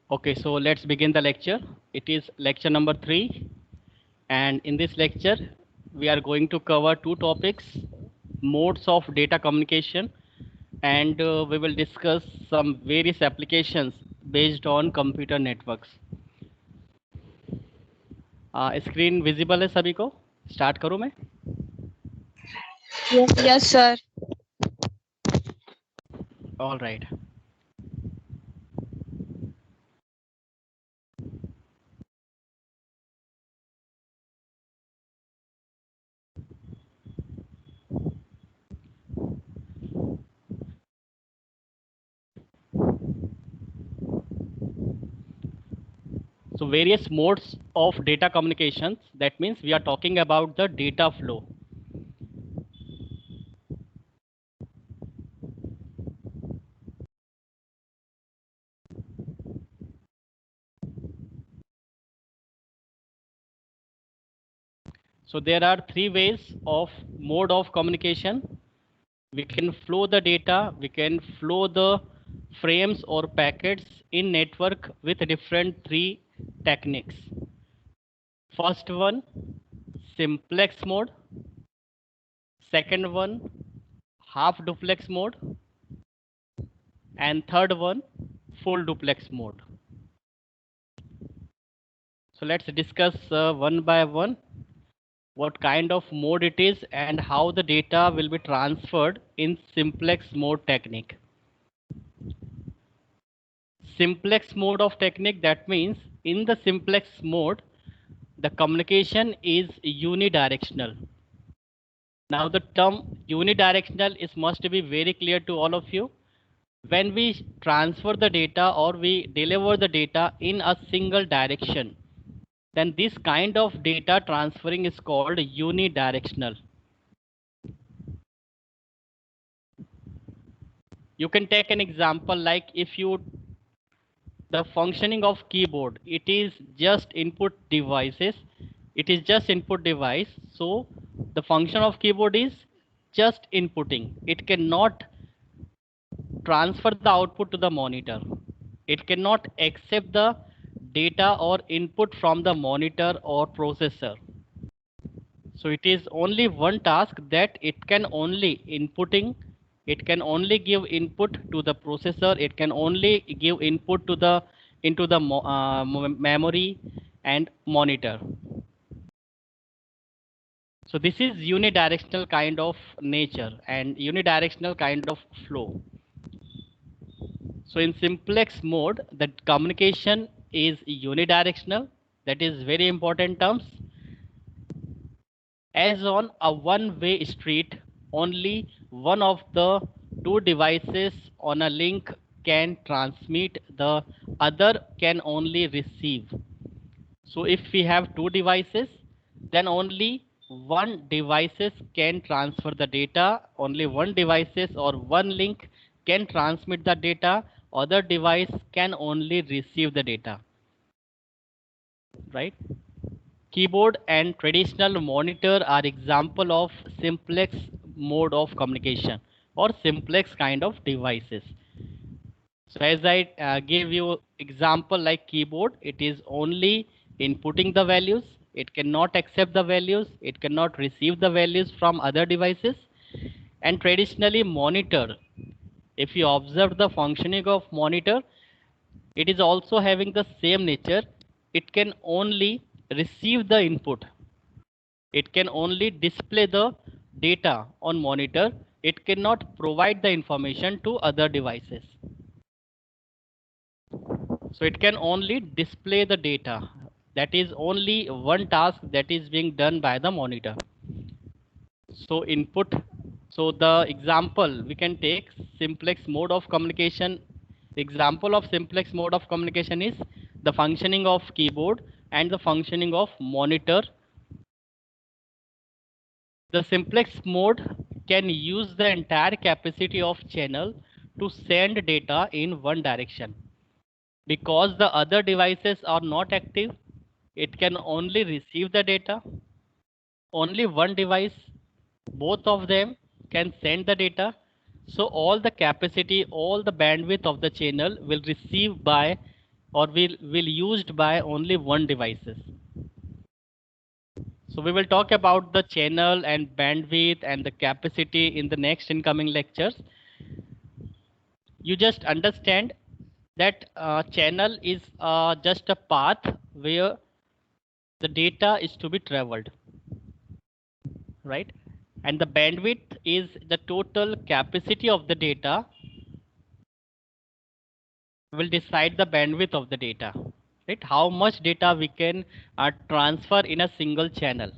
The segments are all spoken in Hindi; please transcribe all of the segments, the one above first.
Okay, so let's begin the lecture. It is lecture number 3, and in this lecture, we are going to cover two topics: modes of data communication, and we will discuss some various applications based on computer networks. Screen visible है सभी को? स्टार्ट करूं मैं? Yes, sir. All right. So various modes of data communications. That means we are talking about the data flow. So there are three ways of mode of communication. We can flow the data, we can flow the frames or packets in network with different three techniques. First one, simplex mode. Second one, half duplex mode. And third one, full duplex mode. So let's discuss one by one what kind of mode it is and how the data will be transferred in simplex mode technique. Simplex mode of technique, that means in the simplex mode, the communication is unidirectional. Now the term unidirectional is must be very clear to all of you. When we transfer the data or we deliver the data in a single direction, then this kind of data transferring is called unidirectional. You can take an example like if you the functioning of keyboard, it is just input devices, it is just input device. So the function of keyboard is just inputting, it cannot transfer the output to the monitor, it cannot accept the data or input from the monitor or processor. So it is only one task that it can only inputting, it can only give input to the processor, it can only give input to the into the memory and monitor. So this is unidirectional kind of nature and unidirectional kind of flow. So in simplex mode, the communication is unidirectional. That is very important terms. As on a one-way street, only one of the two devices on a link can transmit, the other can only receive. So if we have two devices, then only one devices can transfer the data, only one devices or one link can transmit the data, other device can only receive the data, right? Keyboard and traditional monitor are example of simplex mode of communication or simplex kind of devices. So as I gave you example like keyboard, it is only inputting the values. It cannot accept the values. It cannot receive the values from other devices. And traditionally monitor, if you observe the functioning of monitor, it is also having the same nature. It can only receive the input. It can only display the data on monitor. It cannot provide the information to other devices. So it can only display the data. That is only one task that is being done by the monitor. So input. So the example we can take simplex mode of communication. The example of simplex mode of communication is the functioning of keyboard and the functioning of monitor. The simplex mode can use the entire capacity of channel to send data in one direction. Because the other devices are not active, it can only receive the data. Only one device, both of them can send the data. So all the capacity, all the bandwidth of the channel will receive by or will used by only one devices. So we will talk about the channel and bandwidth and the capacity in the next incoming lectures. You just understand that channel is just a path where the data is to be traveled, right? And the bandwidth is the total capacity of the data will decide the bandwidth of the data, right? How much data we can transfer in a single channel.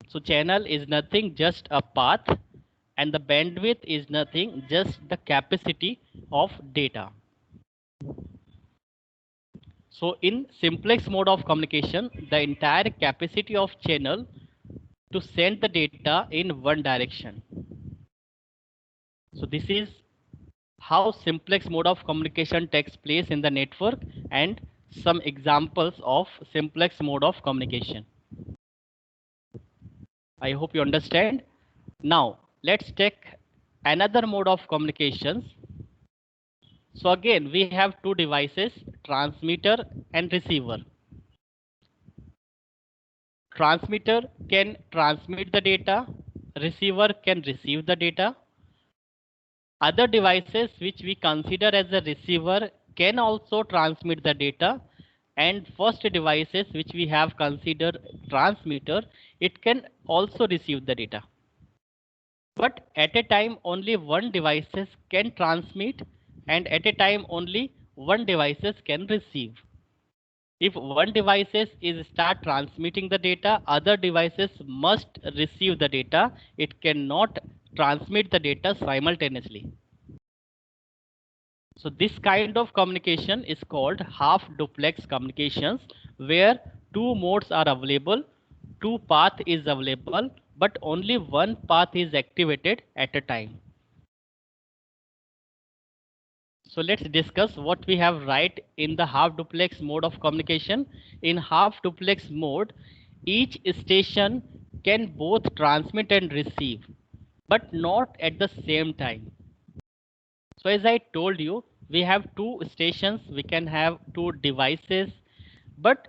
So channel is nothing, just a path, and the bandwidth is nothing, just the capacity of data. So in simplex mode of communication, the entire capacity of channel to send the data in one direction. So this is how simplex mode of communication takes place in the network and some examples of simplex mode of communication. I hope you understand. Now let's take another mode of communications. So again, we have two devices, transmitter and receiver. Transmitter can transmit the data, receiver can receive the data. Other devices which we consider as a receiver can also transmit the data, and first devices which we have considered transmitter, it can also receive the data. But at a time only one devices can transmit, and at a time only one devices can receive. If one devices is start transmitting the data, other devices must receive the data. It cannot transmit the data simultaneously. So this kind of communication is called half duplex communications, where two modes are available, two path is available, but only one path is activated at a time. So let's discuss what we have right in the half duplex mode of communication. In half duplex mode, each station can both transmit and receive, but not at the same time. So as I told you, we have two stations, we can have two devices, but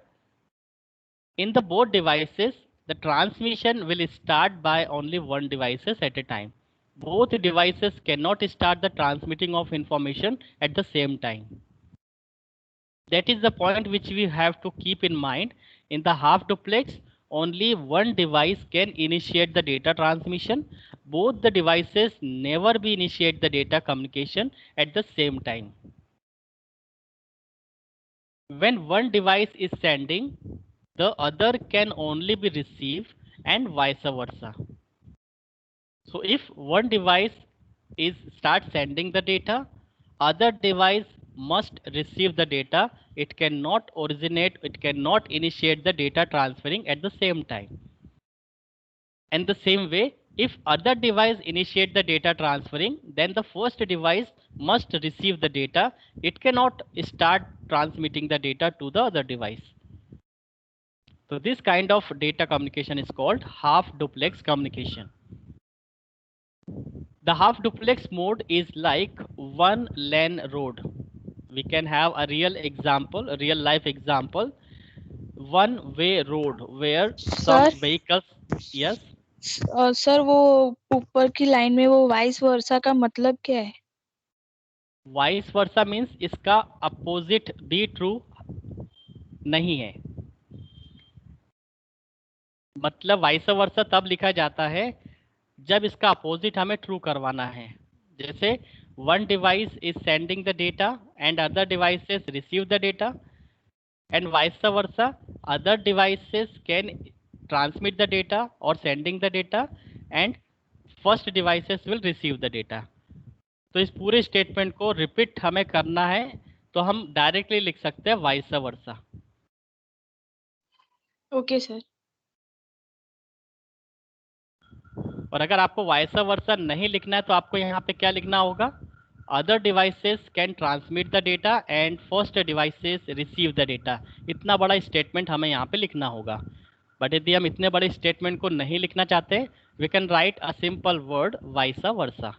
in the both devices, the transmission will start by only one devices at a time. Both devices cannot start the transmitting of information at the same time. That is the point which we have to keep in mind. In the half duplex, only one device can initiate the data transmission. Both the devices never be initiate the data communication at the same time. When one device is sending, the other can only be received, and vice versa. So if one device is start sending the data, other device must receive the data. It cannot originate, it cannot initiate the data transferring at the same time. And the same way, if other device initiate the data transferring, then the first device must receive the data. It cannot start transmitting the data to the other device. So this kind of data communication is called half duplex communication. The half duplex mode is like one lane road. We can have a real example, a real life example. One way road where some sir vehicles, yes, sir वो ऊपर की लाइन में वो वाइस वर्सा का मतलब क्या है? vice versa means इसका opposite भी true नहीं है. मतलब वाइस वर्सा तब लिखा जाता है जब इसका अपोजिट हमें ट्रू करवाना है. जैसे one device is sending the data and other devices receive the data, and vice versa, other devices can transmit the data or sending the data, and first devices will receive the data. तो इस पूरे स्टेटमेंट को रिपीट हमें करना है, तो हम डायरेक्टली लिख सकते हैं वाइस वर्सा. Okay sir. और अगर आपको वाइस वर्सा नहीं लिखना है तो आपको यहाँ पे क्या लिखना होगा, other devices can transmit the data and first devices receive the data. इतना बड़ा स्टेटमेंट हमें यहाँ पे लिखना होगा. बट यदि हम इतने बड़े स्टेटमेंट को नहीं लिखना चाहते, we can write a simple word vice versa,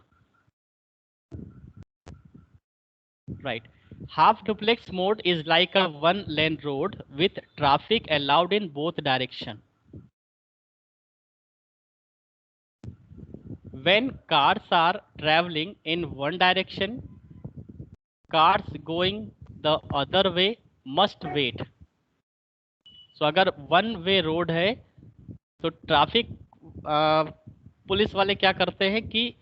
right. Half duplex mode is like a one lane road with traffic allowed in both direction. When cars are traveling in one direction, cars going the other way must wait. So अगर वन वे रोड है तो ट्रैफिक पुलिस वाले क्या करते हैं कि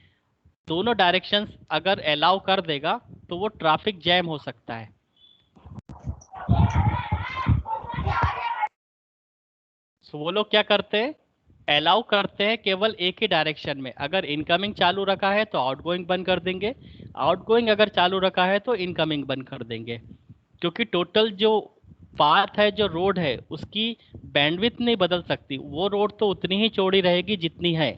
दोनों डायरेक्शंस अगर अलाउ कर देगा तो वो ट्रैफिक जैम हो सकता है। सो वो लोग क्या करते हैं, अलाउ करते हैं केवल एक ही डायरेक्शन में। अगर इनकमिंग चालू रखा है तो आउटगोइंग बंद कर देंगे, आउटगोइंग अगर चालू रखा है तो इनकमिंग बंद कर देंगे, क्योंकि टोटल जो पाथ है, जो रोड है, उसकी बैंडविड्थ नहीं बदल सकती। वो रोड तो उतनी ही चौड़ी रहेगी जितनी है।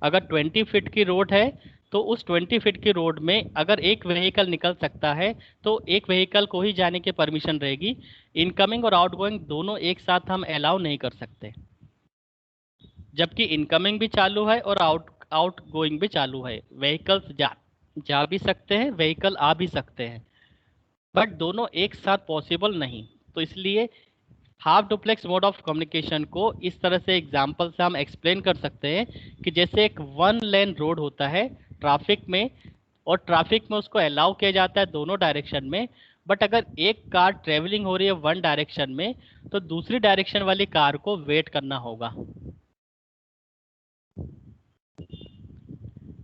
अगर 20 फीट की रोड है तो उस 20 फीट की रोड में अगर एक व्हीकल निकल सकता है तो एक व्हीकल को ही जाने की परमिशन रहेगी। इनकमिंग और आउटगोइंग दोनों एक साथ हम अलाउ नहीं कर सकते, जबकि इनकमिंग भी चालू है और आउटगोइंग भी चालू है। व्हीकल्स जा भी सकते हैं, व्हीकल आ भी सकते हैं, बट दोनों एक साथ पॉसिबल नहीं। तो इसलिए half duplex mode of communication को इस तरह से एग्जांपल से हम एक्सप्लेन कर सकते हैं कि जैसे एक वन लेन रोड होता है ट्रैफिक में, और ट्रैफिक में उसको अलाउ किया जाता है दोनों डायरेक्शन में, बट अगर एक कार ट्रेवलिंग हो रही है वन डायरेक्शन में तो दूसरी डायरेक्शन वाली कार को वेट करना होगा।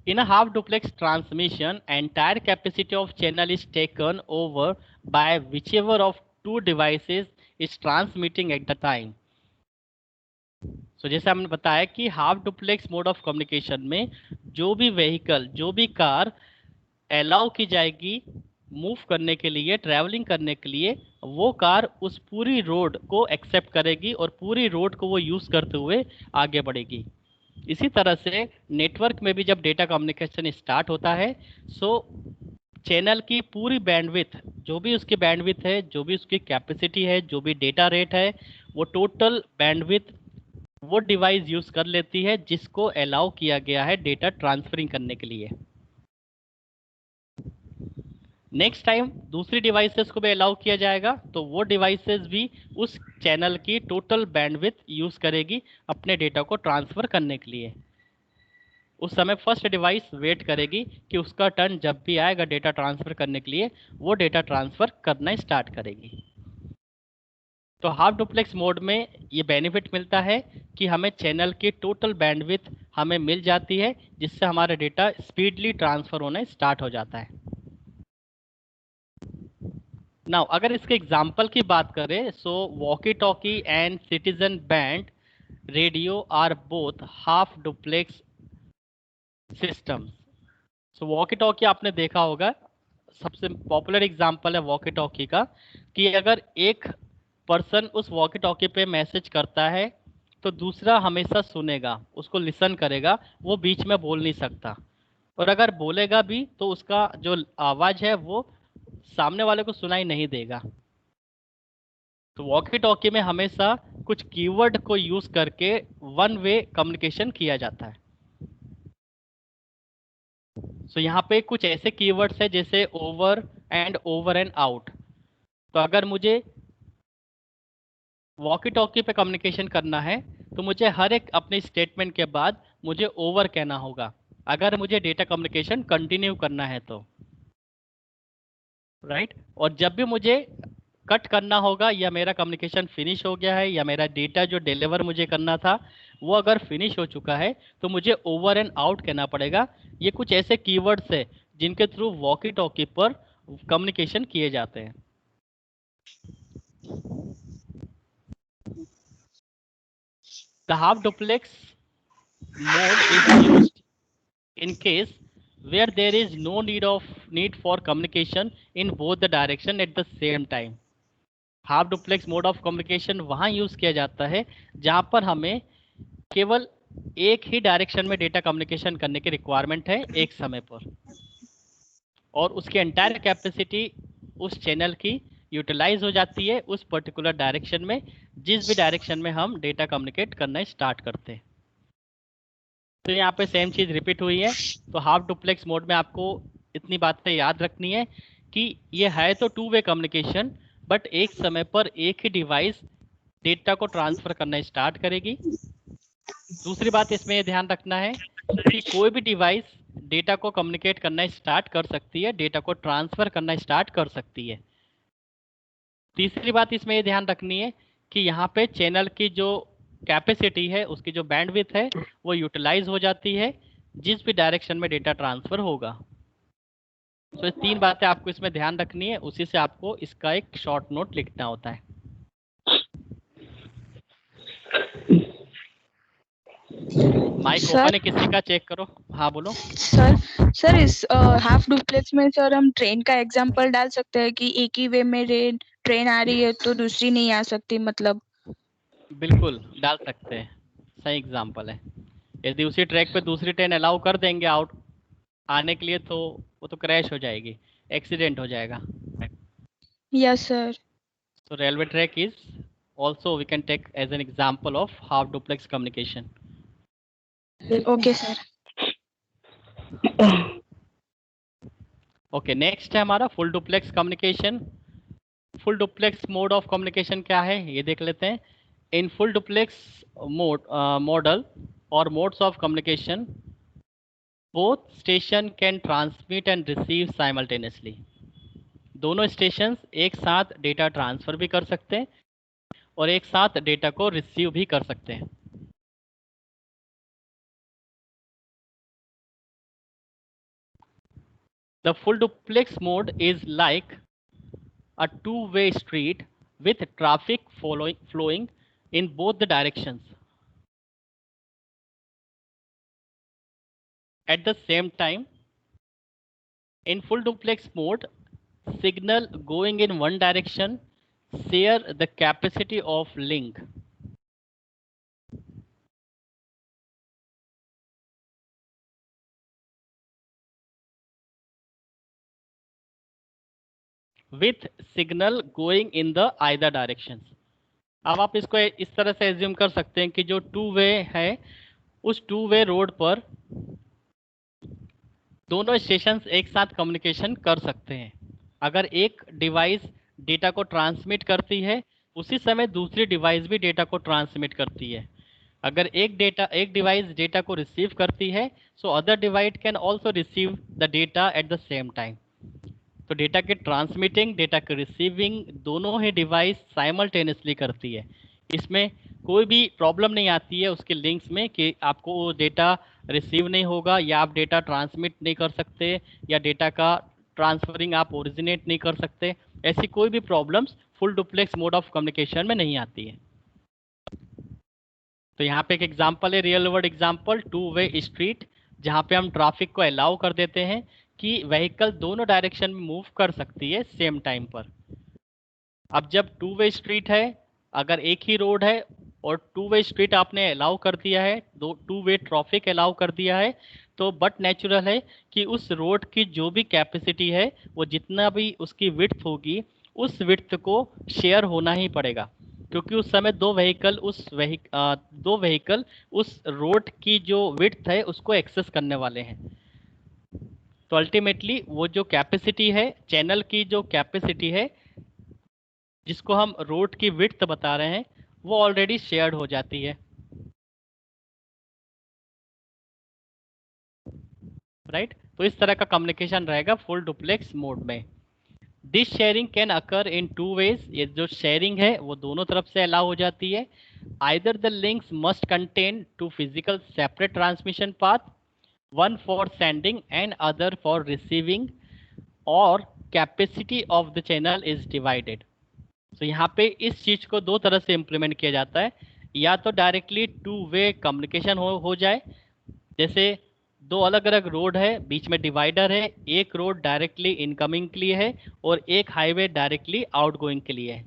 In a half duplex transmission, entire capacity of channel is taken over by whichever of two devices is transmitting at the time. So जैसे हमने बताया कि half duplex mode of communication में जो भी व्हीकल, जो भी कार अलाउ की जाएगी मूव करने के लिए, ट्रैवलिंग करने के लिए, वो कार उस पूरी रोड को एक्सेप्ट करेगी और पूरी रोड को वो यूज़ करते हुए आगे बढ़ेगी। इसी तरह से नेटवर्क में भी जब डेटा कम्युनिकेशन स्टार्ट होता है, सो चैनल की पूरी बैंडविड्थ, जो भी उसकी बैंडविड्थ है, जो भी उसकी कैपेसिटी है, जो भी डेटा रेट है, वो टोटल बैंडविड्थ वो डिवाइस यूज़ कर लेती है जिसको अलाउ किया गया है डेटा ट्रांसफरिंग करने के लिए। नेक्स्ट टाइम दूसरी डिवाइसेस को भी अलाउ किया जाएगा तो वो डिवाइसेस भी उस चैनल की टोटल बैंडविड्थ यूज़ करेगी अपने डेटा को ट्रांसफ़र करने के लिए। उस समय फर्स्ट डिवाइस वेट करेगी कि उसका टर्न जब भी आएगा डेटा ट्रांसफ़र करने के लिए, वो डेटा ट्रांसफ़र करना स्टार्ट करेगी। तो हाफ डुप्लेक्स मोड में ये बेनिफिट मिलता है कि हमें चैनल की टोटल बैंडविड्थ हमें मिल जाती है, जिससे हमारा डेटा स्पीडली ट्रांसफ़र होना स्टार्ट हो जाता है। नाउ अगर इसके एग्जाम्पल की बात करें, so walkie talkie and citizen band radio are both half duplex systems. So walkie talkie आपने देखा होगा, सबसे पॉपुलर एग्जांपल है वॉकी टॉकी का, कि अगर एक पर्सन उस वॉकी टॉकी पे मैसेज करता है तो दूसरा हमेशा सुनेगा, उसको लिसन करेगा, वो बीच में बोल नहीं सकता। और अगर बोलेगा भी तो उसका जो आवाज़ है वो सामने वाले को सुनाई नहीं देगा। तो वॉकी टॉकी में हमेशा कुछ कीवर्ड को यूज़ करके वन वे कम्युनिकेशन किया जाता है। सो यहाँ पे कुछ ऐसे कीवर्ड्स है जैसे ओवर एंड आउट। तो अगर मुझे वॉकी टॉकी पे कम्युनिकेशन करना है तो मुझे हर एक अपने स्टेटमेंट के बाद मुझे ओवर कहना होगा, अगर मुझे डेटा कम्युनिकेशन कंटिन्यू करना है तो, राइट। और जब भी मुझे कट करना होगा या मेरा कम्युनिकेशन फिनिश हो गया है या मेरा डेटा जो डिलीवर मुझे करना था वो अगर फिनिश हो चुका है तो मुझे ओवर एंड आउट कहना पड़ेगा। ये कुछ ऐसे कीवर्ड्स है जिनके थ्रू वॉकी टॉकी पर कम्युनिकेशन किए जाते हैं। The half duplex mode is used in case where there is no need for communication in both the direction at the same time. Half duplex mode of communication वहाँ यूज़ किया जाता है जहाँ पर हमें केवल एक ही डायरेक्शन में डेटा कम्युनिकेशन करने की रिक्वायरमेंट है एक समय पर, और उसकी एंटायर कैपेसिटी उस चैनल की यूटिलाइज हो जाती है उस पर्टिकुलर डायरेक्शन में, जिस भी डायरेक्शन में हम डेटा कम्युनिकेट करना स्टार्ट करते हैं। तो यहाँ पे सेम चीज़ रिपीट हुई है। तो हाफ डुप्लेक्स मोड में आपको इतनी बातें याद रखनी है कि ये है तो टू वे कम्युनिकेशन, बट एक समय पर एक ही डिवाइस डेटा को ट्रांसफ़र करना स्टार्ट करेगी। दूसरी बात इसमें ये ध्यान रखना है कि कोई भी डिवाइस डेटा को कम्युनिकेट करना स्टार्ट कर सकती है, डेटा को ट्रांसफ़र करना स्टार्ट कर सकती है। तीसरी बात इसमें ये ध्यान रखनी है कि यहाँ पे चैनल की जो कैपेसिटी है, उसकी जो बैंडविड्थ है, वो यूटिलाइज हो जाती है जिस भी डायरेक्शन में डेटा ट्रांसफ़र होगा। तो ये तीन बातें आपको इसमें ध्यान रखनी है, उसी से आपको इसका एक शॉर्ट नोट लिखना होता है। माइक सर ओपन है किसी का, चेक करो। हाँ बोलो। सर सर इस हाफ डुप्लेक्स में सर हम ट्रेन का एग्जांपल डाल सकते हैं कि एक ही वे में ट्रेन आ रही है तो दूसरी नहीं आ सकती, मतलब। बिल्कुल डाल सकते हैं, सही एग्जाम्पल है। यदि उसी ट्रैक पे दूसरी ट्रेन अलाउ कर देंगे आउट आने के लिए, तो वो तो क्रैश हो जाएगी, एक्सीडेंट हो जाएगा। Yes sir. So railway track is also we can take as an example of half duplex communication. Okay sir. Okay, next है हमारा full duplex communication. Full duplex mode of communication क्या है ये देख लेते हैं। इन फुल डुप्लेक्स मॉडल और modes of communication, both station can transmit and receive simultaneously. दोनों स्टेशंस एक साथ डेटा ट्रांसफ़र भी कर सकते हैं और एक साथ डेटा को रिसीव भी कर सकते हैं। The full duplex mode is like a two-way street with traffic flowing in both the directions. At the same time, in full duplex mode, signal going in one direction share the capacity of link. With signal going in the either directions. अब आप इसको इस तरह से एज्यूम कर सकते हैं कि जो टू वे है, उस टू वे रोड पर दोनों स्टेशंस एक साथ कम्युनिकेशन कर सकते हैं। अगर एक डिवाइस डेटा को ट्रांसमिट करती है, उसी समय दूसरी डिवाइस भी डेटा को ट्रांसमिट करती है। अगर एक डिवाइस डेटा को रिसीव करती है, so other device can also receive the data at the same time. तो डेटा के ट्रांसमिटिंग, डेटा के रिसीविंग दोनों ही डिवाइस साइमल्टेनियसली करती है। इसमें कोई भी प्रॉब्लम नहीं आती है उसके लिंक्स में कि आपको वो डेटा रिसीव नहीं होगा, या आप डेटा ट्रांसमिट नहीं कर सकते, या डेटा का ट्रांसफरिंग आप ओरिजिनेट नहीं कर सकते। ऐसी कोई भी problems full duplex mode of communication में नहीं आती है। तो यहाँ पे एक एग्जांपल है, real world example, two way street, जहाँ पे हम ट्रैफिक को अलाउ कर देते हैं कि व्हीकल दोनों डायरेक्शन में मूव कर सकती है सेम टाइम पर। अब जब टू वे स्ट्रीट है, अगर एक ही रोड है और टू वे स्ट्रीट आपने अलाउ कर दिया है, दो टू वे ट्रैफिक अलाउ कर दिया है, तो बट नेचुरल है कि उस रोड की जो भी कैपेसिटी है, वो जितना भी उसकी विड्थ होगी, उस विड्थ को शेयर होना ही पड़ेगा, क्योंकि उस समय दो व्हीकल उस रोड की जो विड्थ है उसको एक्सेस करने वाले हैं। तो अल्टीमेटली वो जो कैपेसिटी है, चैनल की जो कैपेसिटी है, जिसको हम रोड की विड्थ बता रहे हैं, वो ऑलरेडी शेयर्ड हो जाती है। राइट? तो इस तरह का कम्युनिकेशन रहेगा फुल डुप्लेक्स मोड में। This sharing can occur in two ways. ये जो शेयरिंग है वो दोनों तरफ से अलाउ हो जाती है। Either the links must contain two physical separate transmission path, one for sending and other for receiving, or capacity of the channel is divided. So यहाँ पे इस चीज़ को दो तरह से इम्प्लीमेंट किया जाता है, या तो डायरेक्टली टू वे कम्युनिकेशन हो जाए, जैसे दो अलग अलग रोड है, बीच में डिवाइडर है, एक रोड डायरेक्टली इनकमिंग के लिए है और एक हाईवे डायरेक्टली आउटगोइंग के लिए है।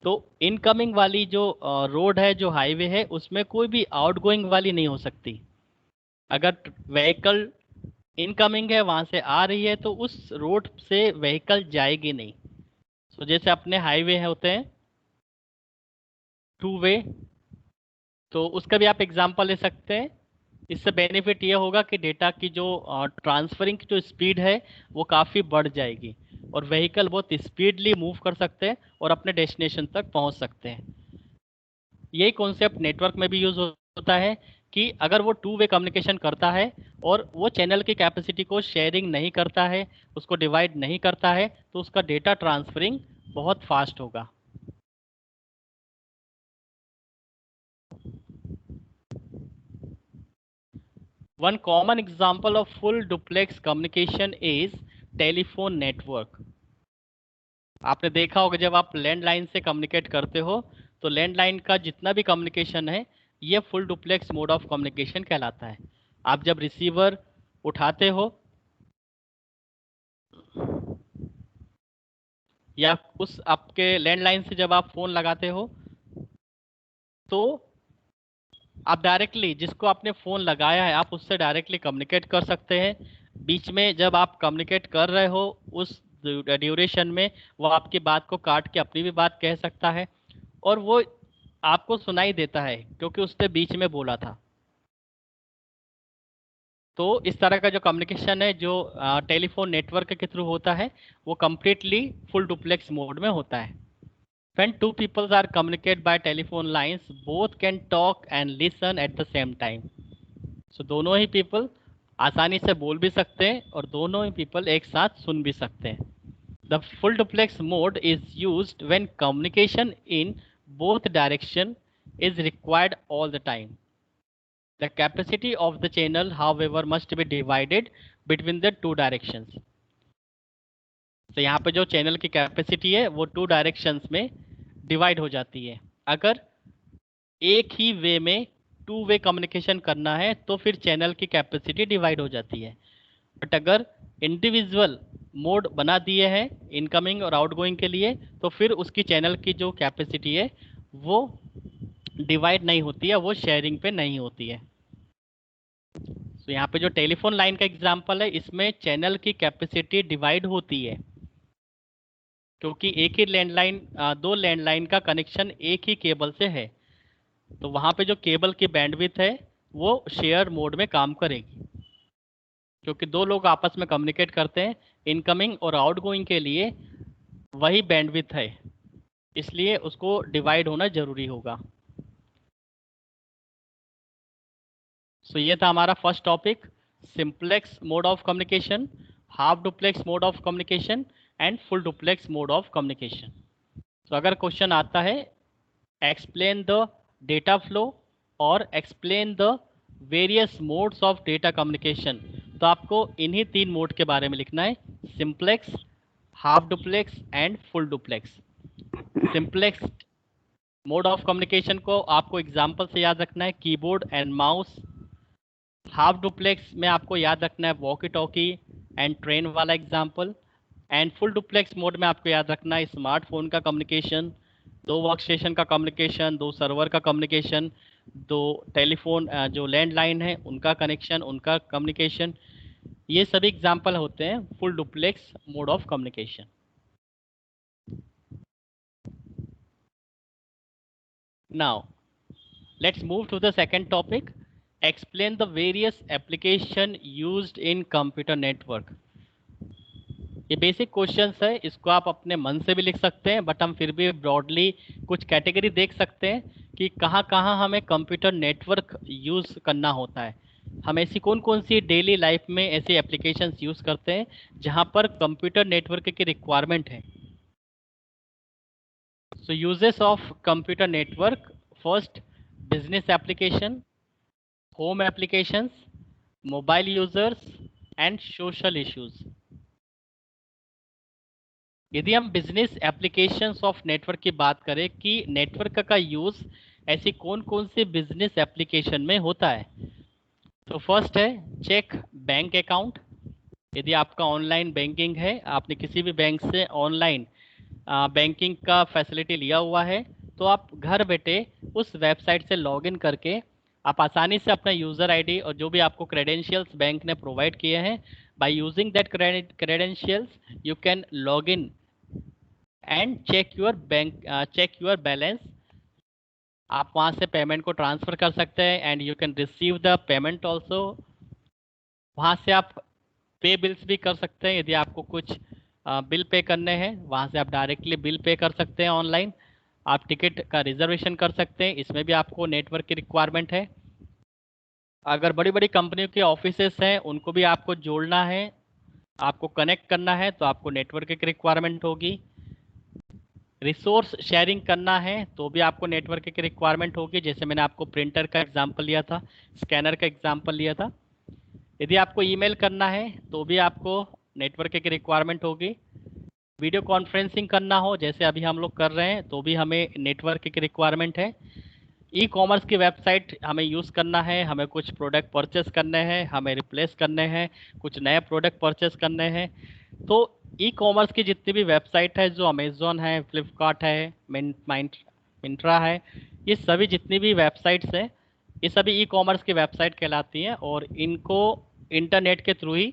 तो इनकमिंग वाली जो रोड है, जो हाईवे है, उसमें कोई भी आउटगोइंग वाली नहीं हो सकती। अगर व्हीकल इनकमिंग है, वहाँ से आ रही है, तो उस रोड से व्हीकल जाएगी नहीं। तो जैसे अपने हाईवे होते हैं टू वे, तो उसका भी आप एग्जांपल ले सकते हैं। इससे बेनिफिट ये होगा कि डेटा की जो ट्रांसफरिंग की जो स्पीड है वो काफ़ी बढ़ जाएगी, और व्हीकल बहुत स्पीडली मूव कर सकते हैं और अपने डेस्टिनेशन तक पहुंच सकते हैं। यही कॉन्सेप्ट नेटवर्क में भी यूज होता है कि अगर वो टू वे कम्युनिकेशन करता है और वो चैनल की कैपेसिटी को शेयरिंग नहीं करता है, उसको डिवाइड नहीं करता है, तो उसका डेटा ट्रांसफरिंग बहुत फास्ट होगा। One common example of full duplex communication is telephone network. आपने देखा होगा जब आप लैंडलाइन से कम्युनिकेट करते हो तो लैंडलाइन का जितना भी कम्युनिकेशन है ये full duplex mode of communication कहलाता है। आप जब रिसीवर उठाते हो या उस आपके लैंडलाइन से जब आप फ़ोन लगाते हो तो आप डायरेक्टली जिसको आपने फ़ोन लगाया है आप उससे डायरेक्टली कम्युनिकेट कर सकते हैं। बीच में जब आप कम्युनिकेट कर रहे हो उस ड्यूरेशन में वो आपकी बात को काट के अपनी भी बात कह सकता है और वो आपको सुनाई देता है क्योंकि उसने बीच में बोला था। तो इस तरह का जो कम्युनिकेशन है जो टेलीफोन नेटवर्क के थ्रू होता है वो कम्प्लीटली फुल डुप्लेक्स मोड में होता है। When two people are communicate by telephone lines, both can talk and listen at the same time. So दोनों ही people आसानी से बोल भी सकते हैं और दोनों ही people एक साथ सुन भी सकते हैं। The full duplex mode is used when communication in both direction is required all the time. The capacity of the channel, however, must be divided between the two directions. तो यहाँ पे जो चैनल की कैपेसिटी है वो टू डायरेक्शंस में डिवाइड हो जाती है। अगर एक ही वे में टू वे कम्युनिकेशन करना है तो फिर चैनल की कैपेसिटी डिवाइड हो जाती है। बट अगर इंडिविजुअल मोड बना दिए हैं इनकमिंग और आउटगोइंग के लिए तो फिर उसकी चैनल की जो कैपेसिटी है वो डिवाइड नहीं होती है, वो शेयरिंग पे नहीं होती है। तो यहाँ पे जो टेलीफोन लाइन का एग्जांपल है इसमें चैनल की कैपेसिटी डिवाइड होती है क्योंकि एक ही लैंडलाइन दो लैंडलाइन का कनेक्शन एक ही केबल से है। तो वहाँ पे जो केबल की बैंडविड्थ है वो शेयर मोड में काम करेगी क्योंकि दो लोग आपस में कम्युनिकेट करते हैं इनकमिंग और आउटगोइंग के लिए वही बैंडविड्थ है, इसलिए उसको डिवाइड होना ज़रूरी होगा। सो ये था हमारा first topic, simplex mode of communication, half duplex mode of communication and full duplex mode of communication. तो अगर क्वेश्चन आता है एक्सप्लेन द डेटा फ्लो और explain the various modes of data communication, तो आपको इन्हीं तीन मोड के बारे में लिखना है, simplex, half duplex and full duplex. Simplex mode of communication को आपको एग्जाम्पल से याद रखना है, keyboard and mouse. Half duplex में आपको याद रखना है वॉकी टॉकी एंड ट्रेन वाला example. And full duplex mode में आपको याद रखना है स्मार्टफोन का कम्युनिकेशन, दो वर्क स्टेशन का कम्युनिकेशन, दो सर्वर का कम्युनिकेशन, दो टेलीफोन जो लैंडलाइन है उनका कनेक्शन, उनका कम्युनिकेशन। ये सभी एग्जाम्पल होते हैं full duplex mode of communication. Now let's move to the second topic, explain the various application used in computer network. ये बेसिक क्वेश्चंस है, इसको आप अपने मन से भी लिख सकते हैं बट हम फिर भी ब्रॉडली कुछ कैटेगरी देख सकते हैं कि कहाँ कहाँ हमें कंप्यूटर नेटवर्क यूज़ करना होता है। हम ऐसी कौन कौन सी डेली लाइफ में ऐसे एप्लीकेशंस यूज़ करते हैं जहाँ पर कंप्यूटर नेटवर्क की रिक्वायरमेंट है। So uses of computer network, first business application, home applications, mobile users and social issues. यदि हम बिजनेस एप्लीकेशंस ऑफ नेटवर्क की बात करें कि नेटवर्क का यूज़ ऐसी कौन कौन से बिजनेस एप्लीकेशन में होता है, तो फर्स्ट है चेक बैंक अकाउंट। यदि आपका ऑनलाइन बैंकिंग है, आपने किसी भी बैंक से ऑनलाइन बैंकिंग का फैसिलिटी लिया हुआ है, तो आप घर बैठे उस वेबसाइट से लॉगिन करके आप आसानी से अपना यूज़र आईडी और जो भी आपको क्रेडेंशियल्स बैंक ने प्रोवाइड किए हैं, by using that credentials you can log in and check your balance. आप वहाँ से पेमेंट को ट्रांसफ़र कर सकते हैं and you can receive the payment also. वहाँ से आप पे बिल्स भी कर सकते हैं यदि आपको कुछ बिल पे करने हैं, वहाँ से आप डायरेक्टली बिल पे कर सकते हैं ऑनलाइन। आप टिकट का रिजर्वेशन कर सकते हैं, इसमें भी आपको नेटवर्क की रिक्वायरमेंट है। अगर बड़ी बड़ी कंपनियों के ऑफिसेस हैं उनको भी आपको जोड़ना है, आपको कनेक्ट करना है, तो आपको नेटवर्क की रिक्वायरमेंट होगी। रिसोर्स शेयरिंग करना है तो भी आपको नेटवर्क की रिक्वायरमेंट होगी, जैसे मैंने आपको प्रिंटर का एग्जांपल लिया था, स्कैनर का एग्जांपल लिया था। यदि आपको ईमेल करना है तो भी आपको नेटवर्क की रिक्वायरमेंट होगी। वीडियो कॉन्फ्रेंसिंग करना हो जैसे अभी हम लोग कर रहे हैं तो भी हमें नेटवर्क की रिक्वायरमेंट है। ई कॉमर्स की वेबसाइट हमें यूज़ करना है, हमें कुछ प्रोडक्ट परचेस करने हैं, हमें रिप्लेस करने हैं, कुछ नए प्रोडक्ट परचेस करने हैं। तो ई कॉमर्स की जितनी भी वेबसाइट है, जो अमेज़ॉन है, फ्लिपकार्ट है, मिंत्रा है, ये सभी जितनी भी वेबसाइट्स हैं, ये सभी ई कॉमर्स की वेबसाइट कहलाती हैं और इनको इंटरनेट के थ्रू ही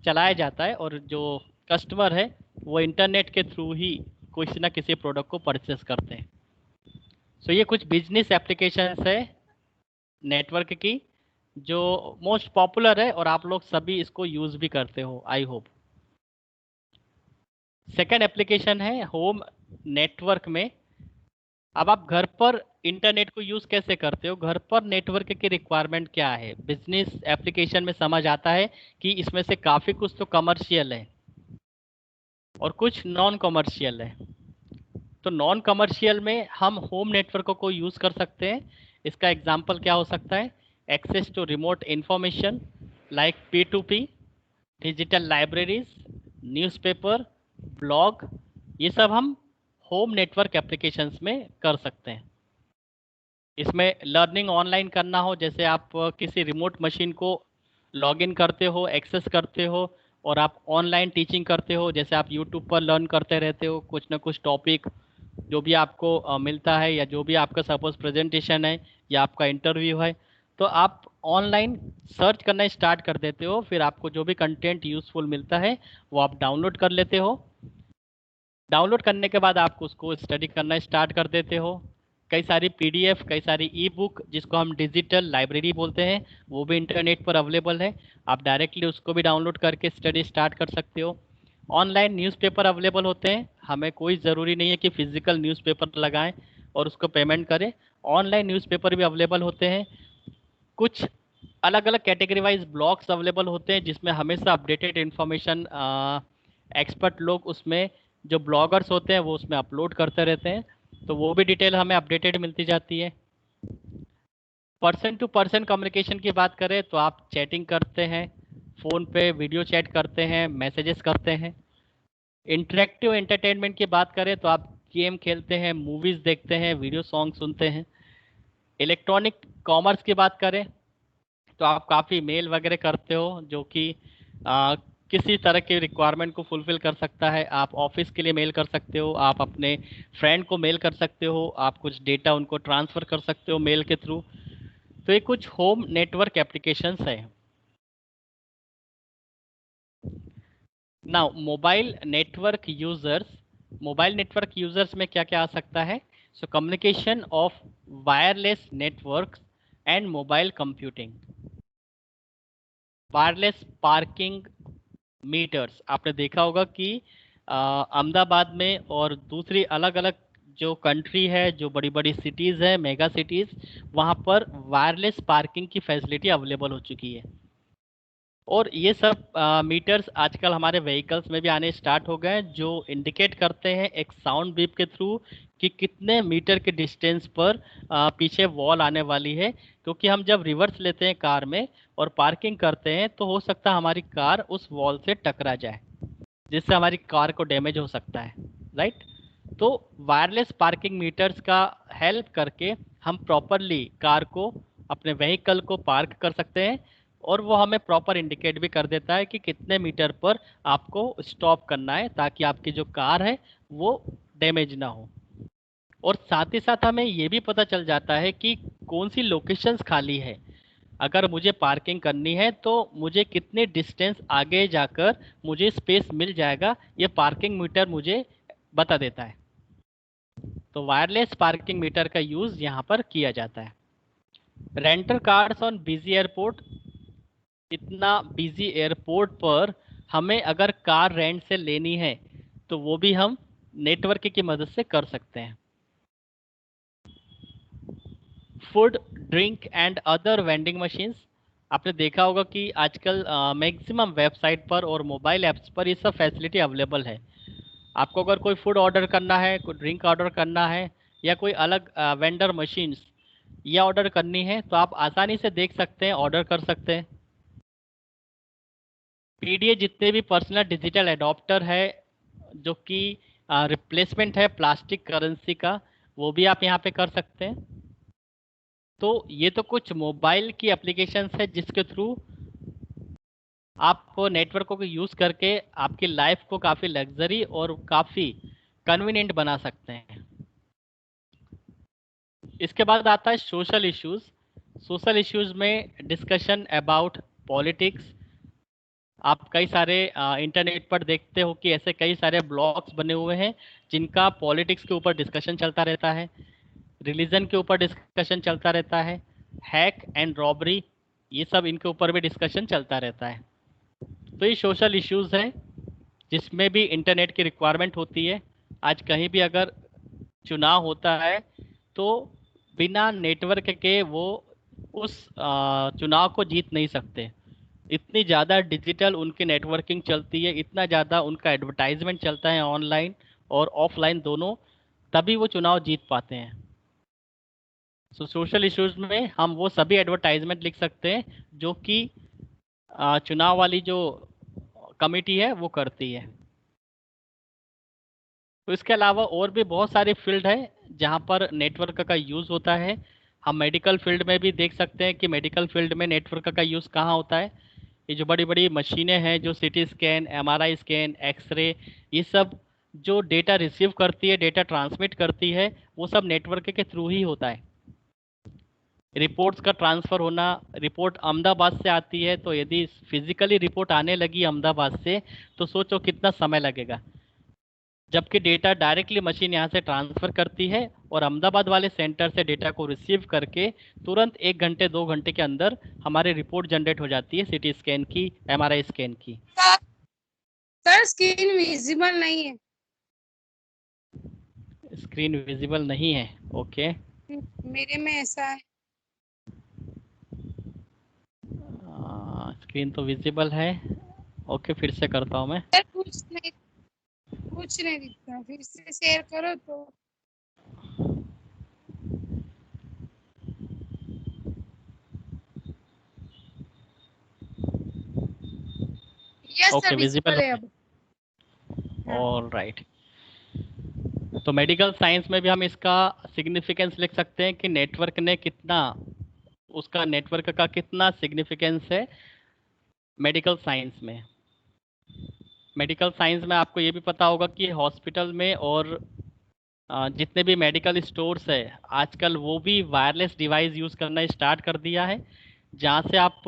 चलाया जाता है और जो कस्टमर है वो इंटरनेट के थ्रू ही किसी ना किसी प्रोडक्ट को परचेस करते हैं। सो ये कुछ बिजनेस एप्लीकेशंस है नेटवर्क की जो मोस्ट पॉपुलर है और आप लोग सभी इसको यूज़ भी करते हो, आई होप। सेकेंड एप्लीकेशन है होम नेटवर्क में। अब आप घर पर इंटरनेट को यूज़ कैसे करते हो, घर पर नेटवर्क की रिक्वायरमेंट क्या है। बिजनेस एप्लीकेशन में समझ आता है कि इसमें से काफ़ी कुछ तो कमर्शियल है और कुछ नॉन कमर्शियल है। तो नॉन कमर्शियल में हम होम नेटवर्क को यूज़ कर सकते हैं। इसका एग्जांपल क्या हो सकता है, access to remote information like P2P, digital libraries, newspaper, blog, ये सब हम होम नेटवर्क एप्लीकेशंस में कर सकते हैं। इसमें लर्निंग ऑनलाइन करना हो, जैसे आप किसी रिमोट मशीन को लॉगिन करते हो, एक्सेस करते हो और आप ऑनलाइन टीचिंग करते हो, जैसे आप यूट्यूब पर लर्न करते रहते हो कुछ ना कुछ टॉपिक जो भी आपको मिलता है, या जो भी आपका सपोज प्रेजेंटेशन है या आपका इंटरव्यू है, तो आप ऑनलाइन सर्च करना स्टार्ट कर देते हो। फिर आपको जो भी कंटेंट यूज़फुल मिलता है वो आप डाउनलोड कर लेते हो। डाउनलोड करने के बाद आप उसको स्टडी करना स्टार्ट कर देते हो। कई सारी पीडीएफ, कई सारी ई बुक जिसको हम डिजिटल लाइब्रेरी बोलते हैं, वो भी इंटरनेट पर अवेलेबल है। आप डायरेक्टली उसको भी डाउनलोड करके स्टडी स्टार्ट कर सकते हो। ऑनलाइन न्यूज़पेपर अवेलेबल होते हैं, हमें कोई ज़रूरी नहीं है कि फ़िज़िकल न्यूज़पेपर लगाएं और उसको पेमेंट करें। ऑनलाइन न्यूज़पेपर भी अवेलेबल होते हैं। कुछ अलग अलग कैटेगरी वाइज ब्लॉग्स अवेलेबल होते हैं जिसमें हमेशा अपडेटेड इन्फॉर्मेशन एक्सपर्ट लोग उसमें, जो ब्लॉगर्स होते हैं वो उसमें अपलोड करते रहते हैं, तो वो भी डिटेल हमें अपडेटेड मिलती जाती है। पर्सन टू पर्सन कम्युनिकेशन की बात करें तो आप चैटिंग करते हैं, फ़ोन पे वीडियो चैट करते हैं, मैसेजेस करते हैं। इंटरेक्टिव एंटरटेनमेंट की बात करें तो आप गेम खेलते हैं, मूवीज़ देखते हैं, वीडियो सॉन्ग सुनते हैं। इलेक्ट्रॉनिक कॉमर्स की बात करें तो आप काफ़ी मेल वगैरह करते हो जो कि आ, किसी तरह की रिक्वायरमेंट को फुलफ़िल कर सकता है। आप ऑफिस के लिए मेल कर सकते हो, आप अपने फ्रेंड को मेल कर सकते हो, आप कुछ डेटा उनको ट्रांसफ़र कर सकते हो मेल के थ्रू। तो ये कुछ होम नेटवर्क एप्लीकेशंस हैं। नाउ मोबाइल नेटवर्क यूज़र्स में क्या क्या आ सकता है। So communication of wireless networks and mobile computing. Wireless parking meters आपने देखा होगा कि अहमदाबाद में और दूसरी अलग अलग जो कंट्री है, जो बड़ी बड़ी सिटीज़ है, मेगा सिटीज़, वहाँ पर वायरलेस पार्किंग की फैसिलिटी अवेलेबल हो चुकी है। और ये सब मीटर्स आजकल हमारे व्हीकल्स में भी आने स्टार्ट हो गए हैं, जो इंडिकेट करते हैं एक साउंड बीप के थ्रू कि कितने मीटर के डिस्टेंस पर पीछे वॉल आने वाली है। क्योंकि हम जब रिवर्स लेते हैं कार में और पार्किंग करते हैं तो हो सकता है हमारी कार उस वॉल से टकरा जाए, जिससे हमारी कार को डैमेज हो सकता है, राइट। तो वायरलेस पार्किंग मीटर्स का हेल्प करके हम प्रॉपरली कार को, अपने व्हीकल को पार्क कर सकते हैं और वो हमें प्रॉपर इंडिकेट भी कर देता है कि कितने मीटर पर आपको स्टॉप करना है ताकि आपकी जो कार है वो डैमेज ना हो। और साथ ही साथ हमें ये भी पता चल जाता है कि कौन सी लोकेशंस खाली है। अगर मुझे पार्किंग करनी है तो मुझे कितने डिस्टेंस आगे जाकर मुझे स्पेस मिल जाएगा, ये पार्किंग मीटर मुझे बता देता है। तो वायरलेस पार्किंग मीटर का यूज़ यहाँ पर किया जाता है। रेंटर कार्स ऑन बिजी एयरपोर्ट। इतना बिजी एयरपोर्ट पर हमें अगर कार रेंट से लेनी है तो वो भी हम नेटवर्क की मदद से कर सकते हैं। Food, drink and other vending machines, आपने देखा होगा कि आजकल मैक्सिमम वेबसाइट पर और मोबाइल ऐप्स पर ये सब फैसिलिटी अवेलेबल है। आपको अगर कोई फूड ऑर्डर करना है, कोई ड्रिंक ऑर्डर करना है, या कोई अलग वेंडर मशीन्स या ऑर्डर करनी है, तो आप आसानी से देख सकते हैं, ऑर्डर कर सकते हैं। पीडीए जितने भी पर्सनल डिजिटल एडॉप्टर है, जो कि रिप्लेसमेंट है प्लास्टिक करेंसी का, वो भी आप यहाँ पे कर सकते हैं। तो ये तो कुछ मोबाइल की एप्लीकेशंस है जिसके थ्रू आप नेटवर्क को यूज़ करके आपकी लाइफ को काफ़ी लग्जरी और काफ़ी कन्वीनियंट बना सकते हैं। इसके बाद आता है सोशल इश्यूज़। सोशल इश्यूज़ में डिस्कशन अबाउट पॉलिटिक्स। आप कई सारे इंटरनेट पर देखते हो कि ऐसे कई सारे ब्लॉग्स बने हुए हैं जिनका पॉलिटिक्स के ऊपर डिस्कशन चलता रहता है, रिलीजन के ऊपर डिस्कशन चलता रहता है, हैक एंड रॉबरी, ये सब इनके ऊपर भी डिस्कशन चलता रहता है। तो ये सोशल इश्यूज़ हैं जिसमें भी इंटरनेट की रिक्वायरमेंट होती है। आज कहीं भी अगर चुनाव होता है तो बिना नेटवर्क के वो उस चुनाव को जीत नहीं सकते। इतनी ज़्यादा डिजिटल उनकी नेटवर्किंग चलती है, इतना ज़्यादा उनका एडवर्टाइजमेंट चलता है ऑनलाइन और ऑफलाइन दोनों, तभी वो चुनाव जीत पाते हैं। सो सोशल इश्यूज में हम वो सभी एडवर्टाइजमेंट लिख सकते हैं जो कि चुनाव वाली जो कमेटी है वो करती है। तो इसके अलावा और भी बहुत सारे फील्ड है जहाँ पर नेटवर्क का यूज़ होता है। हम मेडिकल फील्ड में भी देख सकते हैं कि मेडिकल फील्ड में नेटवर्क का यूज़ कहाँ होता है। ये जो बड़ी बड़ी मशीनें हैं, जो CT scan, MRI scan, x ray, ये सब जो डेटा रिसीव करती है, डेटा ट्रांसमिट करती है, वो सब नेटवर्क के थ्रू ही होता है। रिपोर्ट्स का ट्रांसफ़र होना, रिपोर्ट अहमदाबाद से आती है, तो यदि फिजिकली रिपोर्ट आने लगी अहमदाबाद से, तो सोचो कितना समय लगेगा। जबकि डेटा डायरेक्टली मशीन यहाँ से ट्रांसफ़र करती है और अहमदाबाद वाले सेंटर से डेटा को रिसीव करके तुरंत 1 घंटे 2 घंटे के अंदर हमारी रिपोर्ट जनरेट हो जाती है, सीटी स्कैन की, एमआरआई स्कैन की। सर स्क्रीन विजिबल नहीं है। स्क्रीन विजिबल नहीं है, ओके। मेरे में ऐसा है। स्क्रीन तो विजिबल है, ओके, फिर से करता हूँ मैं। सर कुछ नहीं दिखता, फिर से शेयर करो तो। Yes okay, sir visible visible हो है गया। अब। हाँ। All right. तो मेडिकल साइंस में भी हम इसका सिग्निफिकेंस लिख सकते हैं कि नेटवर्क ने कितना, उसका नेटवर्क का कितना सिग्निफिकेंस है मेडिकल साइंस में। मेडिकल साइंस में आपको ये भी पता होगा कि हॉस्पिटल में और जितने भी मेडिकल स्टोर्स है आजकल, वो भी वायरलेस डिवाइस यूज़ करना स्टार्ट कर दिया है, जहाँ से आप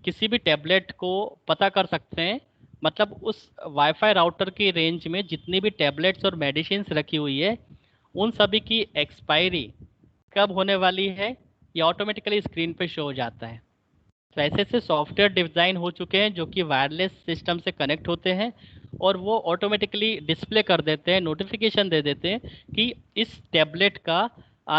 किसी भी टैबलेट को पता कर सकते हैं। मतलब उस वाईफाई राउटर की रेंज में जितनी भी टैबलेट्स और मेडिसिन्स रखी हुई है, उन सभी की एक्सपायरी कब होने वाली है, ये ऑटोमेटिकली स्क्रीन पे शो हो जाता है। तो ऐसे ऐसे सॉफ्टवेयर डिज़ाइन हो चुके हैं जो कि वायरलेस सिस्टम से कनेक्ट होते हैं और वो ऑटोमेटिकली डिस्प्ले कर देते हैं, नोटिफिकेशन दे देते हैं कि इस टैबलेट का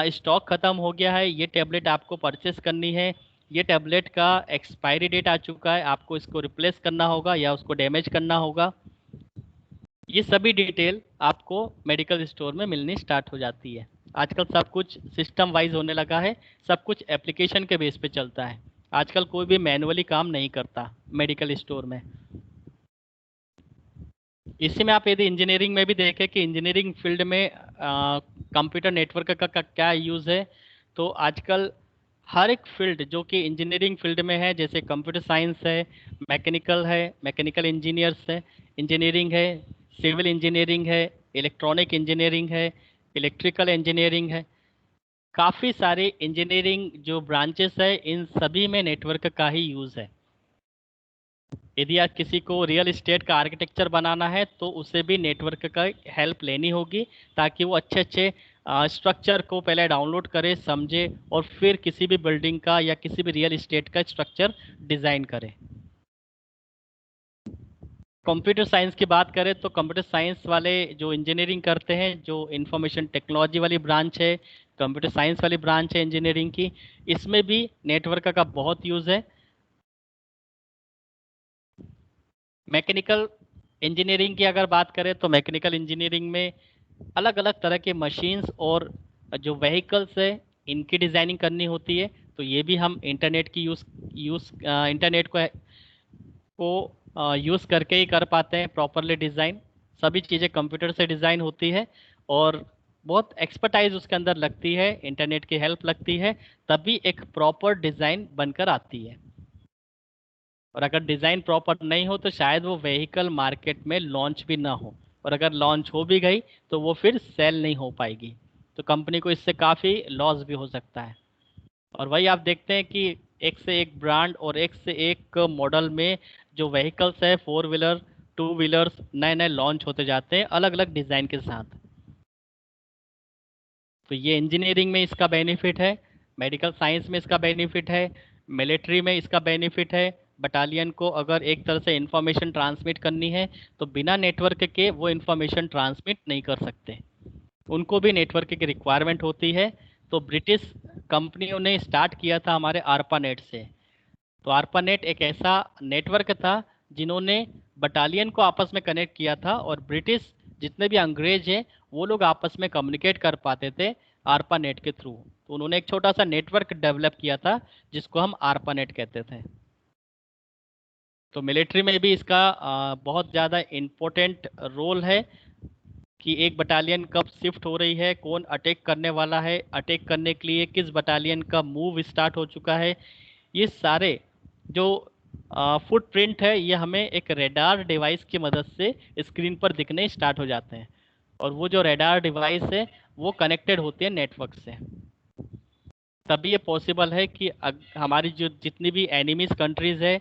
स्टॉक ख़त्म हो गया है, ये टैबलेट आपको परचेस करनी है, ये टैबलेट का एक्सपायरी डेट आ चुका है, आपको इसको रिप्लेस करना होगा या उसको डैमेज करना होगा। ये सभी डिटेल आपको मेडिकल स्टोर में मिलनी स्टार्ट हो जाती है। आजकल सब कुछ सिस्टम वाइज होने लगा है, सब कुछ एप्लीकेशन के बेस पे चलता है। आजकल कोई भी मैनुअली काम नहीं करता मेडिकल स्टोर में। इसी में आप यदि इंजीनियरिंग में भी देखें कि इंजीनियरिंग फील्ड में कंप्यूटर नेटवर्क का क्या यूज़ है, तो आजकल हर एक फील्ड जो कि इंजीनियरिंग फील्ड में है, जैसे कंप्यूटर साइंस है, मैकेनिकल इंजीनियर्स है, इंजीनियरिंग है, सिविल इंजीनियरिंग है, इलेक्ट्रॉनिक इंजीनियरिंग है, इलेक्ट्रिकल इंजीनियरिंग है, काफ़ी सारे इंजीनियरिंग जो ब्रांचेस है, इन सभी में नेटवर्क का ही यूज़ है। यदि आप किसी को रियल इस्टेट का आर्किटेक्चर बनाना है तो उसे भी नेटवर्क का हेल्प लेनी होगी, ताकि वो अच्छे अच्छे स्ट्रक्चर को पहले डाउनलोड करे, समझे और फिर किसी भी बिल्डिंग का या किसी भी रियल इस्टेट का स्ट्रक्चर डिज़ाइन करे। कंप्यूटर साइंस की बात करें तो कंप्यूटर साइंस वाले जो इंजीनियरिंग करते हैं, जो इंफॉर्मेशन टेक्नोलॉजी वाली ब्रांच है, कंप्यूटर साइंस वाली ब्रांच है इंजीनियरिंग की, इसमें भी नेटवर्क का बहुत यूज़ है। मैकेनिकल इंजीनियरिंग की अगर बात करें तो मैकेनिकल इंजीनियरिंग में अलग अलग तरह के मशीन्स और जो व्हीकल्स है इनकी डिज़ाइनिंग करनी होती है। तो ये भी हम इंटरनेट की इंटरनेट को यूज़ करके ही कर पाते हैं प्रॉपरली डिज़ाइन। सभी चीज़ें कंप्यूटर से डिज़ाइन होती है और बहुत एक्सपर्टाइज उसके अंदर लगती है, इंटरनेट की हेल्प लगती है, तभी एक प्रॉपर डिज़ाइन बनकर आती है। और अगर डिज़ाइन प्रॉपर नहीं हो तो शायद वो व्हीकल मार्केट में लॉन्च भी ना हो, और अगर लॉन्च हो भी गई तो वो फिर सेल नहीं हो पाएगी, तो कंपनी को इससे काफ़ी लॉस भी हो सकता है। और वही आप देखते हैं कि एक से एक ब्रांड और एक से एक मॉडल में जो व्हीकल्स है, फोर व्हीलर, टू व्हीलर्स, नए नए लॉन्च होते जाते हैं अलग अलग डिज़ाइन के साथ। तो ये इंजीनियरिंग में इसका बेनिफिट है, मेडिकल साइंस में इसका बेनिफिट है, मिलिट्री में इसका बेनिफिट है। बटालियन को अगर एक तरह से इंफॉर्मेशन ट्रांसमिट करनी है तो बिना नेटवर्क के वो इंफॉर्मेशन ट्रांसमिट नहीं कर सकते, उनको भी नेटवर्क की रिक्वायरमेंट होती है। तो ब्रिटिश कंपनियों ने स्टार्ट किया था हमारे आरपानेट से। तो आरपानेट एक ऐसा नेटवर्क था जिन्होंने बटालियन को आपस में कनेक्ट किया था, और ब्रिटिश जितने भी अंग्रेज हैं वो लोग आपस में कम्युनिकेट कर पाते थे आरपानेट के थ्रू। तो उन्होंने एक छोटा सा नेटवर्क डेवलप किया था जिसको हम आरपानेट कहते थे। तो मिलिट्री में भी इसका बहुत ज़्यादा इम्पोर्टेंट रोल है कि एक बटालियन कब शिफ्ट हो रही है, कौन अटैक करने वाला है, अटैक करने के लिए किस बटालियन का मूव स्टार्ट हो चुका है। ये सारे जो फुटप्रिंट है ये हमें एक रेडार डिवाइस की मदद से स्क्रीन पर दिखने स्टार्ट हो जाते हैं, और वो जो रेडार डिवाइस है वो कनेक्टेड होती है नेटवर्क से। तभी ये पॉसिबल है कि हमारी जो जितनी भी एनिमीज कंट्रीज़ है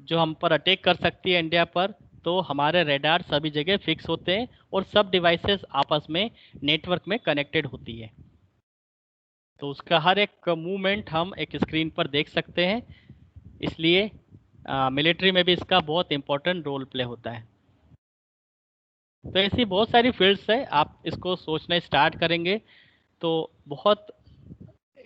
जो हम पर अटैक कर सकती है इंडिया पर, तो हमारे रेडार सभी जगह फिक्स होते हैं और सब डिवाइसेस आपस में नेटवर्क में कनेक्टेड होती है। तो उसका हर एक मूवमेंट हम एक स्क्रीन पर देख सकते हैं, इसलिए मिलिट्री में भी इसका बहुत इम्पोर्टेंट रोल प्ले होता है। तो ऐसी बहुत सारी फील्ड्स है, आप इसको सोचना स्टार्ट करेंगे तो बहुत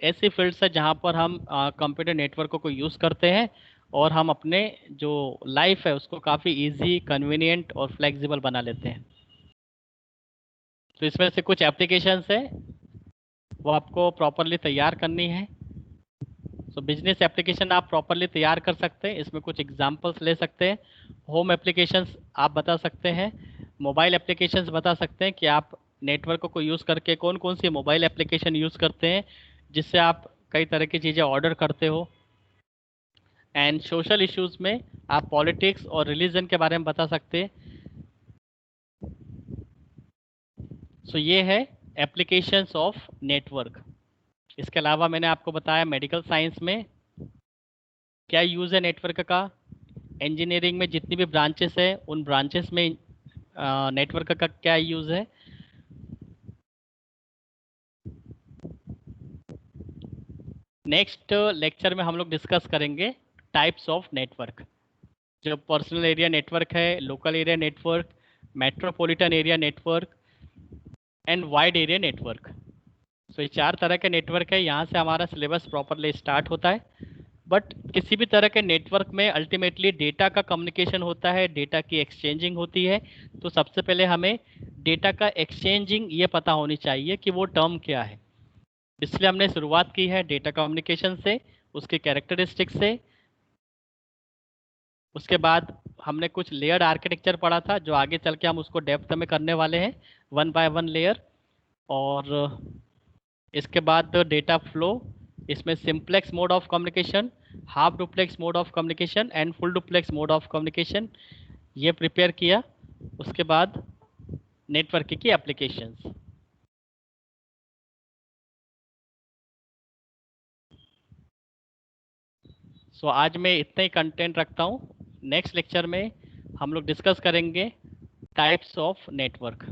ऐसी फील्ड्स है जहाँ पर हम कंप्यूटर नेटवर्क को यूज़ करते हैं और हम अपने जो लाइफ है उसको काफ़ी इजी, कन्वीनियंट और फ्लेक्सिबल बना लेते हैं। तो इसमें से कुछ एप्लीकेशंस है वो आपको प्रॉपरली तैयार करनी है। सो बिजनेस एप्लीकेशन आप प्रॉपरली तैयार कर सकते हैं, इसमें कुछ एग्जांपल्स ले सकते हैं। होम एप्लीकेशंस आप बता सकते हैं, मोबाइल एप्लीकेशंस बता सकते हैं कि आप नेटवर्क को यूज़ करके कौन कौन सी मोबाइल एप्लीकेशन यूज़ करते हैं जिससे आप कई तरह की चीज़ें ऑर्डर करते हो। एंड सोशल इश्यूज़ में आप पॉलिटिक्स और रिलीजन के बारे में बता सकते हैं। सो ये है एप्लीकेशंस ऑफ नेटवर्क। इसके अलावा मैंने आपको बताया मेडिकल साइंस में क्या यूज़ है नेटवर्क का, इंजीनियरिंग में जितनी भी ब्रांचेस है उन ब्रांचेस में नेटवर्क का क्या यूज़ है। नेक्स्ट लेक्चर में हम लोग डिस्कस करेंगे टाइप्स ऑफ नेटवर्क, जो पर्सनल एरिया नेटवर्क है, local area network, metropolitan area network and wide area network. So ये 4 तरह के नेटवर्क है, यहाँ से हमारा सिलेबस प्रॉपरली स्टार्ट होता है। बट किसी भी तरह के नेटवर्क में अल्टीमेटली डेटा का कम्युनिकेशन होता है, डेटा की एक्सचेंजिंग होती है। तो सबसे पहले हमें डेटा का एक्सचेंजिंग ये पता होनी चाहिए कि वो टर्म क्या है, इसलिए हमने शुरुआत की है डेटा कम्युनिकेशन से, उसके कैरेक्टरिस्टिक से। उसके बाद हमने कुछ लेयर्ड आर्किटेक्चर पढ़ा था जो आगे चल के हम उसको डेप्थ में करने वाले हैं, 1 बाय 1 लेयर। और इसके बाद डेटा फ्लो, इसमें simplex mode of communication, half duplex mode of communication and full duplex mode of communication ये प्रिपेयर किया। उसके बाद नेटवर्क की एप्लीकेशंस। सो आज मैं इतना ही कंटेंट रखता हूँ। नेक्स्ट लेक्चर में हम लोग डिस्कस करेंगे टाइप्स ऑफ नेटवर्क।